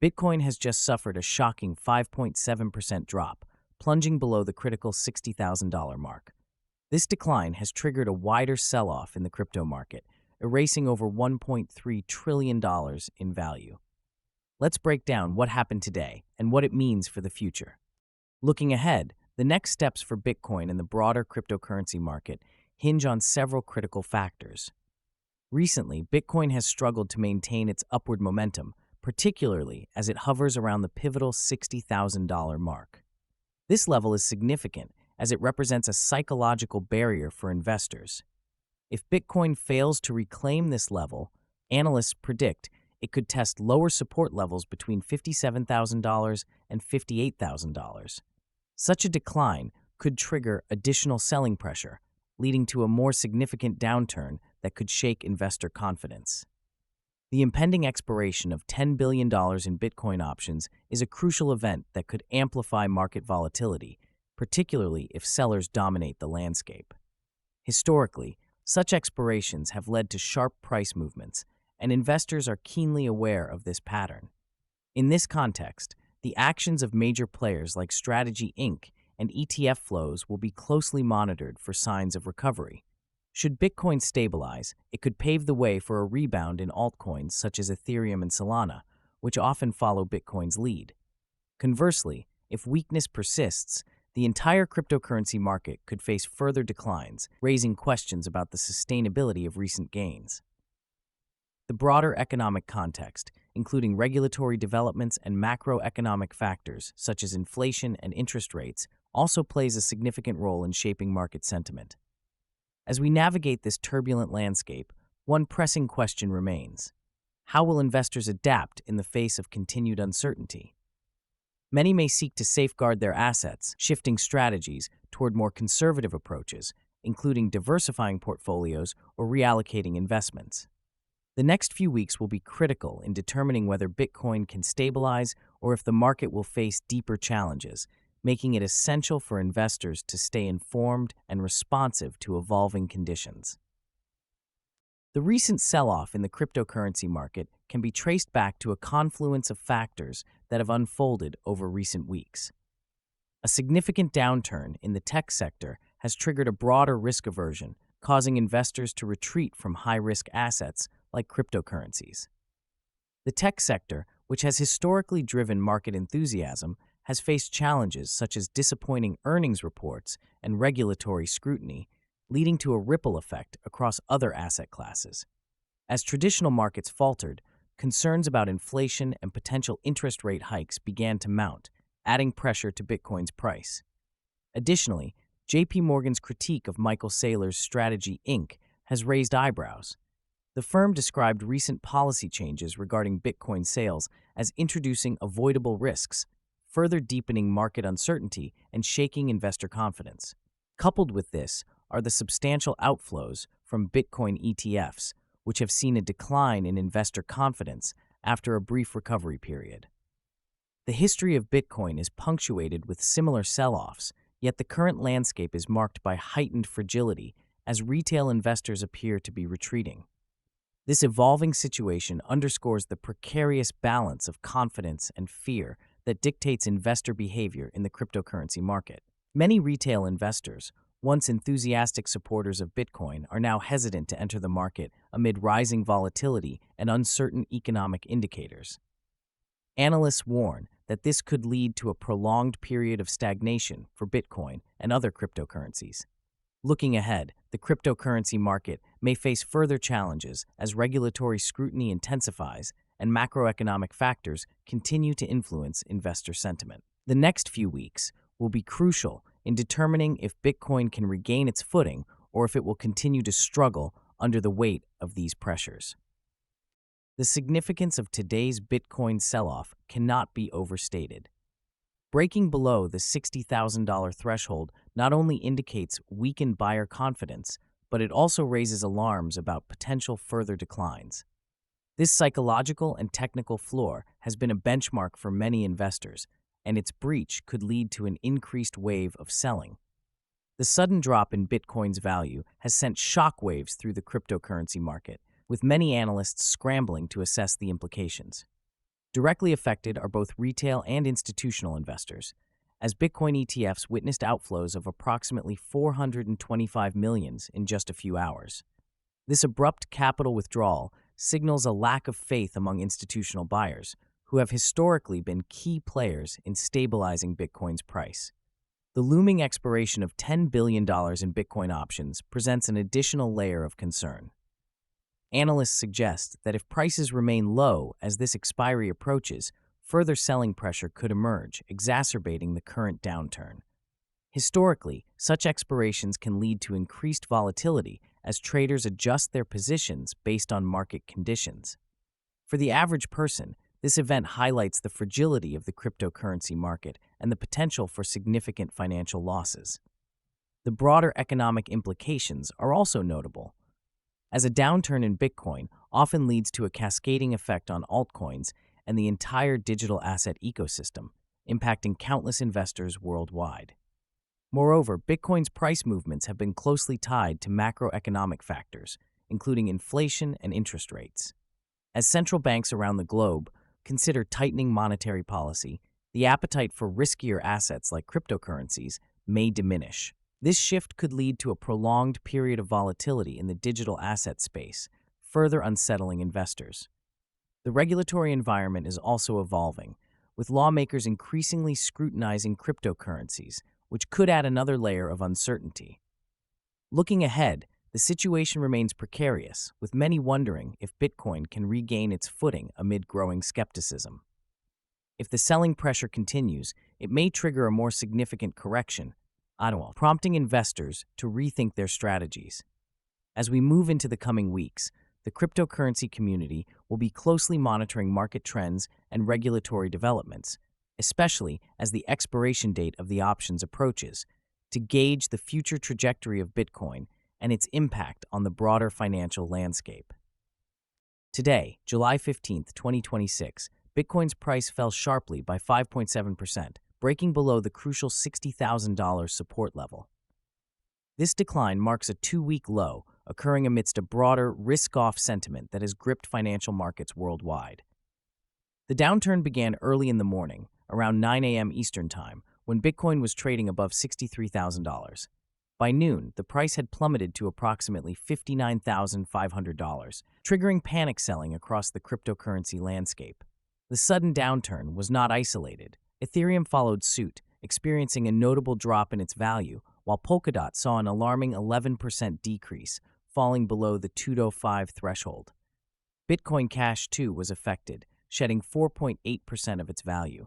Bitcoin has just suffered a shocking 5.7% drop, plunging below the critical $60,000 mark. This decline has triggered a wider sell-off in the crypto market, erasing over $1.3 trillion in value. Let's break down what happened today and what it means for the future. Looking ahead, the next steps for Bitcoin and the broader cryptocurrency market hinge on several critical factors. Recently, Bitcoin has struggled to maintain its upward momentum, particularly as it hovers around the pivotal $60,000 mark. This level is significant as it represents a psychological barrier for investors. If Bitcoin fails to reclaim this level, analysts predict it could test lower support levels between $57,000 and $58,000. Such a decline could trigger additional selling pressure, leading to a more significant downturn that could shake investor confidence. The impending expiration of $10 billion in Bitcoin options is a crucial event that could amplify market volatility, particularly if sellers dominate the landscape. Historically, such expirations have led to sharp price movements, and investors are keenly aware of this pattern. In this context, the actions of major players like Strategy Inc. and ETF flows will be closely monitored for signs of recovery. Should Bitcoin stabilize, it could pave the way for a rebound in altcoins such as Ethereum and Solana, which often follow Bitcoin's lead. Conversely, if weakness persists, the entire cryptocurrency market could face further declines, raising questions about the sustainability of recent gains. The broader economic context, including regulatory developments and macroeconomic factors such as inflation and interest rates, also plays a significant role in shaping market sentiment. As we navigate this turbulent landscape, one pressing question remains: how will investors adapt in the face of continued uncertainty? Many may seek to safeguard their assets, shifting strategies toward more conservative approaches, including diversifying portfolios or reallocating investments. The next few weeks will be critical in determining whether Bitcoin can stabilize or if the market will face deeper challenges, making it essential for investors to stay informed and responsive to evolving conditions. The recent sell-off in the cryptocurrency market can be traced back to a confluence of factors that have unfolded over recent weeks. A significant downturn in the tech sector has triggered a broader risk aversion, causing investors to retreat from high-risk assets like cryptocurrencies. The tech sector, which has historically driven market enthusiasm, has faced challenges such as disappointing earnings reports and regulatory scrutiny, leading to a ripple effect across other asset classes. As traditional markets faltered, concerns about inflation and potential interest rate hikes began to mount, adding pressure to Bitcoin's price. Additionally, JP Morgan's critique of Michael Saylor's Strategy Inc. has raised eyebrows. The firm described recent policy changes regarding Bitcoin sales as introducing avoidable risks, further deepening market uncertainty and shaking investor confidence. Coupled with this are the substantial outflows from Bitcoin ETFs, which have seen a decline in investor confidence after a brief recovery period. The history of Bitcoin is punctuated with similar sell-offs, yet the current landscape is marked by heightened fragility as retail investors appear to be retreating. This evolving situation underscores the precarious balance of confidence and fear that dictates investor behavior in the cryptocurrency market. Many retail investors, once enthusiastic supporters of Bitcoin, are now hesitant to enter the market amid rising volatility and uncertain economic indicators. Analysts warn that this could lead to a prolonged period of stagnation for Bitcoin and other cryptocurrencies. Looking ahead, the cryptocurrency market may face further challenges as regulatory scrutiny intensifies and macroeconomic factors continue to influence investor sentiment. The next few weeks will be crucial in determining if Bitcoin can regain its footing or if it will continue to struggle under the weight of these pressures. The significance of today's Bitcoin sell-off cannot be overstated. Breaking below the $60,000 threshold not only indicates weakened buyer confidence, but it also raises alarms about potential further declines. This psychological and technical floor has been a benchmark for many investors, and its breach could lead to an increased wave of selling. The sudden drop in Bitcoin's value has sent shockwaves through the cryptocurrency market, with many analysts scrambling to assess the implications. Directly affected are both retail and institutional investors, as Bitcoin ETFs witnessed outflows of approximately 425 million in just a few hours. This abrupt capital withdrawal signals a lack of faith among institutional buyers, who have historically been key players in stabilizing Bitcoin's price. The looming expiration of $10 billion in Bitcoin options presents an additional layer of concern. Analysts suggest that if prices remain low as this expiry approaches, further selling pressure could emerge, exacerbating the current downturn. Historically, such expirations can lead to increased volatility as traders adjust their positions based on market conditions. For the average person, this event highlights the fragility of the cryptocurrency market and the potential for significant financial losses. The broader economic implications are also notable, as a downturn in Bitcoin often leads to a cascading effect on altcoins and the entire digital asset ecosystem, impacting countless investors worldwide. Moreover, Bitcoin's price movements have been closely tied to macroeconomic factors, including inflation and interest rates. As central banks around the globe consider tightening monetary policy, the appetite for riskier assets like cryptocurrencies may diminish. This shift could lead to a prolonged period of volatility in the digital asset space, further unsettling investors. The regulatory environment is also evolving, with lawmakers increasingly scrutinizing cryptocurrencies, which could add another layer of uncertainty. Looking ahead, the situation remains precarious, with many wondering if Bitcoin can regain its footing amid growing skepticism. If the selling pressure continues, it may trigger a more significant correction, prompting investors to rethink their strategies. As we move into the coming weeks, the cryptocurrency community will be closely monitoring market trends and regulatory developments, especially as the expiration date of the options approaches, to gauge the future trajectory of Bitcoin and its impact on the broader financial landscape. Today, July 15, 2026, Bitcoin's price fell sharply by 5.7%, breaking below the crucial $60,000 support level. This decline marks a two-week low, occurring amidst a broader risk-off sentiment that has gripped financial markets worldwide. The downturn began early in the morning, around 9 a.m. Eastern Time, when Bitcoin was trading above $63,000. By noon, the price had plummeted to approximately $59,500, triggering panic selling across the cryptocurrency landscape. The sudden downturn was not isolated. Ethereum followed suit, experiencing a notable drop in its value, while Polkadot saw an alarming 11% decrease, falling below the 205 threshold. Bitcoin Cash, too, was affected, shedding 4.8% of its value.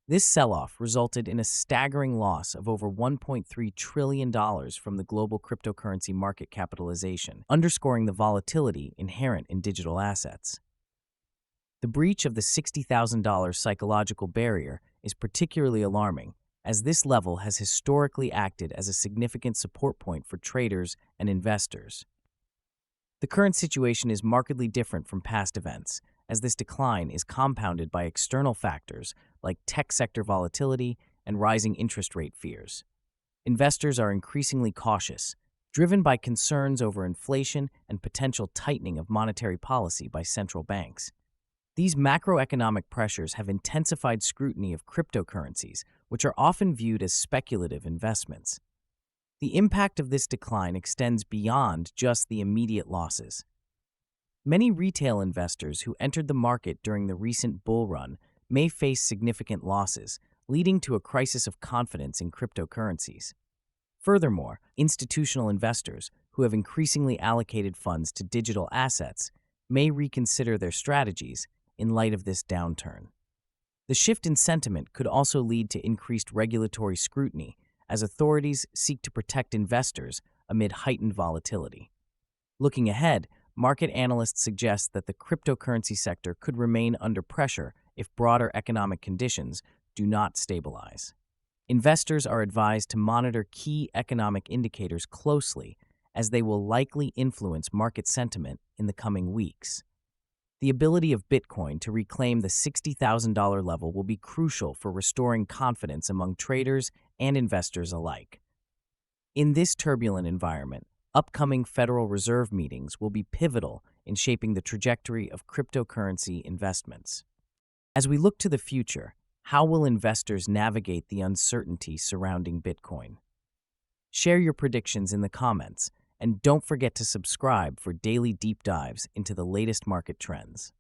This sell-off resulted in a staggering loss of over $1.3 trillion from the global cryptocurrency market capitalization, underscoring the volatility inherent in digital assets. The breach of the $60,000 psychological barrier is particularly alarming, as this level has historically acted as a significant support point for traders and investors. The current situation is markedly different from past events, as this decline is compounded by external factors like tech sector volatility and rising interest rate fears. Investors are increasingly cautious, driven by concerns over inflation and potential tightening of monetary policy by central banks. These macroeconomic pressures have intensified scrutiny of cryptocurrencies, which are often viewed as speculative investments. The impact of this decline extends beyond just the immediate losses. Many retail investors who entered the market during the recent bull run may face significant losses, leading to a crisis of confidence in cryptocurrencies. Furthermore, institutional investors, who have increasingly allocated funds to digital assets, may reconsider their strategies in light of this downturn. The shift in sentiment could also lead to increased regulatory scrutiny as authorities seek to protect investors amid heightened volatility. Looking ahead, market analysts suggest that the cryptocurrency sector could remain under pressure if broader economic conditions do not stabilize. Investors are advised to monitor key economic indicators closely, as they will likely influence market sentiment in the coming weeks. The ability of Bitcoin to reclaim the $60,000 level will be crucial for restoring confidence among traders and investors alike. In this turbulent environment, upcoming Federal Reserve meetings will be pivotal in shaping the trajectory of cryptocurrency investments. As we look to the future, how will investors navigate the uncertainty surrounding Bitcoin? Share your predictions in the comments, and don't forget to subscribe for daily deep dives into the latest market trends.